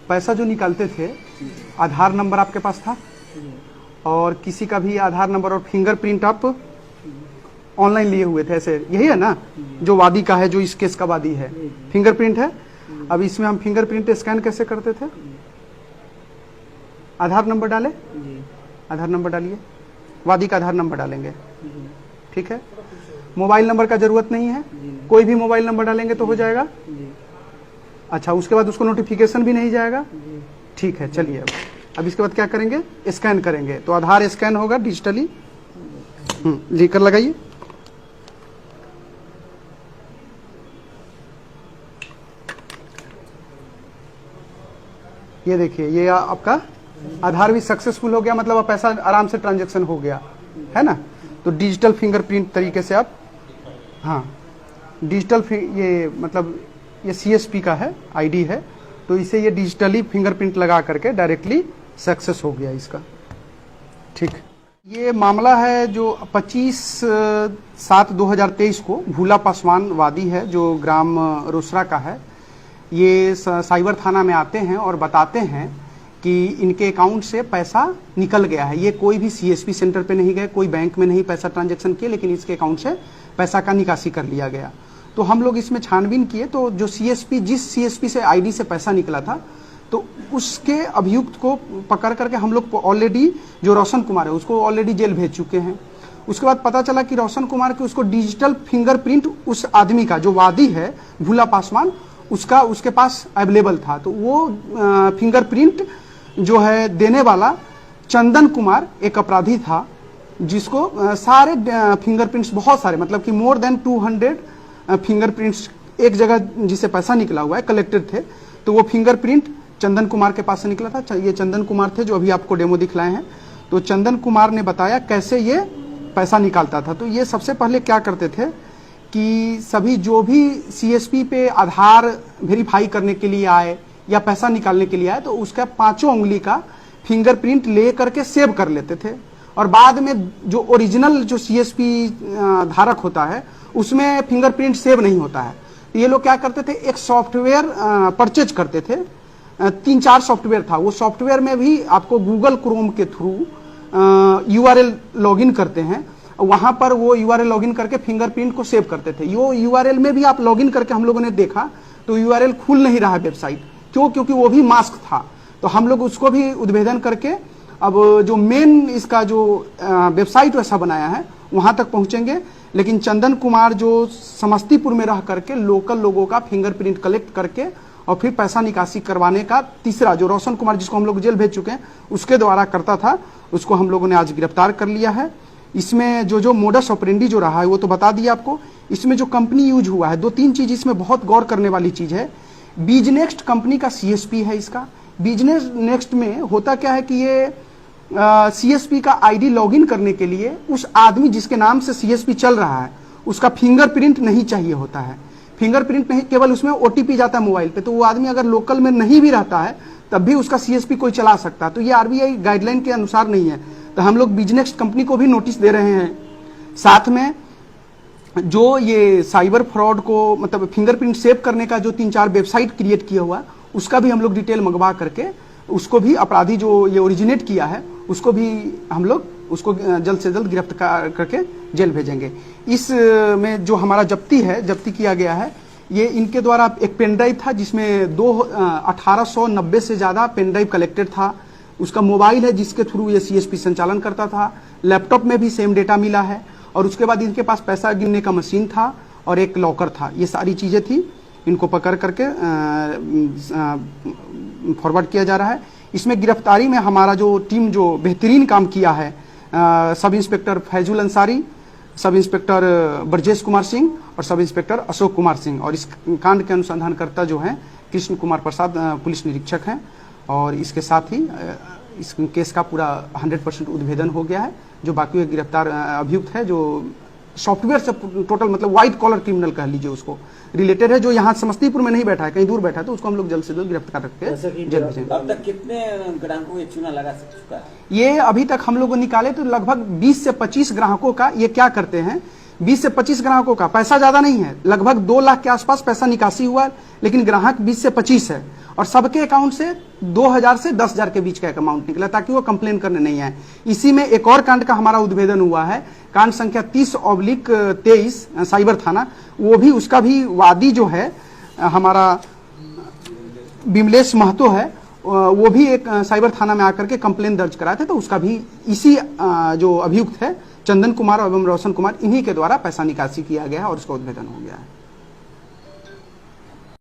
पैसा जो निकालते थे, आधार नंबर आपके पास था और किसी का भी आधार नंबर और फिंगरप्रिंट आप ऑनलाइन लिए हुए थे, ऐसे यही है ना? जो वादी का है, जो इस केस का वादी है, फिंगरप्रिंट है। अब इसमें हम फिंगरप्रिंट स्कैन कैसे करते थे? आधार नंबर डाले, आधार नंबर डालिए, वादी का आधार नंबर डालेंगे, ठीक है। मोबाइल नंबर का जरूरत नहीं है, कोई भी मोबाइल नंबर डालेंगे तो हो जाएगा। अच्छा, उसके बाद उसको नोटिफिकेशन भी नहीं जाएगा, ठीक है। चलिए अब इसके बाद क्या करेंगे? स्कैन करेंगे। तो आधार स्कैन होगा डिजिटली, लेकर लगाइए। ये देखिए, ये आपका आधार भी सक्सेसफुल हो गया, मतलब अब पैसा आराम से ट्रांजैक्शन हो गया है ना। तो डिजिटल फिंगरप्रिंट तरीके से आप, हाँ डिजिटल ये मतलब ये सीएसपी का है, आईडी है, तो इसे ये डिजिटली फिंगरप्रिंट लगा करके डायरेक्टली सक्सेस हो गया इसका, ठीक। ये मामला है जो 25/7/2023 को भूला पासवान वादी है, जो ग्राम रोसड़ा का है। ये साइबर थाना में आते हैं और बताते हैं कि इनके अकाउंट से पैसा निकल गया है। ये कोई भी सीएसपी सेंटर पे नहीं गए, कोई बैंक में नहीं पैसा ट्रांजैक्शन किए, लेकिन इसके अकाउंट से पैसा का निकासी कर लिया गया। तो हम लोग इसमें छानबीन किए, तो जो सीएसपी, जिस सीएसपी से आईडी से पैसा निकला था, तो उसके अभियुक्त को पकड़ करके हम लोग ऑलरेडी, जो रोशन कुमार है, उसको ऑलरेडी जेल भेज चुके हैं। उसके बाद पता चला कि रोशन कुमार के उसको डिजिटल फिंगरप्रिंट उस आदमी का, जो वादी है भूला पासवान, उसका उसके पास अवेलेबल था। तो वो फिंगरप्रिंट जो है देने वाला चंदन कुमार एक अपराधी था, जिसको सारे फिंगरप्रिंट्स, बहुत सारे, मतलब कि मोर देन 200 फिंगरप्रिंट्स एक जगह जिसे पैसा निकला हुआ है कलेक्टेड थे। तो वो फिंगरप्रिंट चंदन कुमार के पास से निकला था। ये चंदन कुमार थे जो अभी आपको डेमो दिखलाए हैं। तो चंदन कुमार ने बताया कैसे ये पैसा निकालता था। तो ये सबसे पहले क्या करते थे कि सभी जो भी सीएसपी पे आधार वेरीफाई करने के लिए आए या पैसा निकालने के लिए आए, तो उसका 5 उंगली का फिंगरप्रिंट ले करके सेव कर लेते थे, और बाद में जो ओरिजिनल जो सीएसपी धारक होता है उसमें फिंगरप्रिंट सेव नहीं होता है। तो ये लोग क्या करते थे, एक सॉफ्टवेयर परचेज करते थे, 3-4 सॉफ्टवेयर था। वो सॉफ्टवेयर में भी आपको गूगल क्रोम के थ्रू यूआरएल लॉगिन करते हैं, वहां पर वो यूआरएल लॉगिन करके फिंगरप्रिंट को सेव करते थे। यो यूआरएल में भी आप लॉगिन करके हम लोगों ने देखा तो यूआरएल खुल नहीं रहा वेबसाइट, क्यों? क्योंकि वो भी मास्क था। तो हम लोग उसको भी उद्भेदन करके अब जो मेन इसका जो वेबसाइट वैसा बनाया है वहां तक पहुंचेंगे। लेकिन चंदन कुमार जो समस्तीपुर में रह करके लोकल लोगों का फिंगरप्रिंट कलेक्ट करके और फिर पैसा निकासी करवाने का तीसरा, जो रोशन कुमार जिसको हम लोग जेल भेज चुके हैं, उसके द्वारा करता था, उसको हम लोगों ने आज गिरफ्तार कर लिया है। इसमें जो मोडस ऑपरेंडी जो रहा है वो तो बता दिया आपको। इसमें जो कंपनी यूज हुआ है, 2-3 चीज इसमें बहुत गौर करने वाली चीज है। बिजनेक्स्ट कंपनी का सीएसपी है इसका। बिजनेक्स्ट में होता क्या है कि ये सीएसपी का आईडी लॉगिन करने के लिए उस आदमी जिसके नाम से सीएसपी चल रहा है उसका फिंगरप्रिंट नहीं चाहिए होता है। फिंगरप्रिंट नहीं, केवल उसमें ओटीपी जाता है मोबाइल पे। तो वो आदमी अगर लोकल में नहीं भी रहता है तब भी उसका सीएसपी कोई चला सकता है। तो ये आरबीआई गाइडलाइन के अनुसार नहीं है। तो हम लोग बिजनेक्स्ट कंपनी को भी नोटिस दे रहे हैं। साथ में जो ये साइबर फ्रॉड को, मतलब फिंगरप्रिंट सेव करने का जो 3-4 वेबसाइट क्रिएट किया हुआ, उसका भी हम लोग डिटेल मंगवा करके उसको भी, अपराधी जो ये ओरिजिनेट किया है उसको भी हम लोग उसको जल्द से जल्द गिरफ्तार करके जेल भेजेंगे। इस में जो हमारा जब्ती किया गया है, ये इनके द्वारा एक पेन ड्राइव था जिसमें 1890 से ज्यादा पेन ड्राइव कलेक्टेड था। उसका मोबाइल है जिसके थ्रू ये सीएसपी संचालन करता था। लैपटॉप में भी सेम डेटा मिला है। और उसके बाद इनके पास पैसा गिनने का मशीन था और एक लॉकर था। ये सारी चीजें थी। इनको पकड़ करके फॉरवर्ड किया जा रहा है। इसमें गिरफ्तारी में हमारा जो टीम जो बेहतरीन काम किया है, sub inspector Faizul Ansari, sub inspector Brajesh Kumar Singh और सब इंस्पेक्टर अशोक कुमार सिंह, और इस कांड के अनुसंधानकर्ता जो हैं कृष्ण कुमार प्रसाद पुलिस निरीक्षक हैं। और इसके साथ ही इस केस का पूरा 100% उद्भेदन हो गया है। जो बाकी गिरफ्तार अभियुक्त है जो सॉफ्टवेयर से टोटल, मतलब व्हाइट कॉलर क्रिमिनल कह लीजिए, उसको रिलेटेड है, जो यहाँ समस्तीपुर में नहीं बैठा है, कहीं दूर बैठा है, तो उसको हम लोग जल्द से जल्द गिरफ्तार करके जेल भेजेंगे। अब तक कितने ग्राहकों को चूना लगा चुका है? ये अभी तक हम लोग निकाले तो लगभग 20 से 25 ग्राहकों का। ये क्या करते हैं, 20 से 25 ग्राहकों का पैसा ज्यादा नहीं है, लगभग 2 लाख के आसपास पैसा निकासी हुआ, लेकिन ग्राहक 20 से 25 है। और सबके अकाउंट से 2000 से 10,000 के बीच का एक अमाउंट निकला ताकि वो कंप्लेन करने नहीं आए। इसी में एक और कांड का हमारा उद्भेदन हुआ है, कांड संख्या 30/23 साइबर थाना, वो भी उसका भी वादी जो है हमारा बिमलेश महतो है, वो भी एक साइबर थाना में आकर के कंप्लेन दर्ज कराए थे, तो उसका भी इसी जो अभियुक्त है चंदन कुमार एवं रोशन कुमार, इन्हीं के द्वारा पैसा निकासी किया गया है और उसका उद्भेदन हो गया है।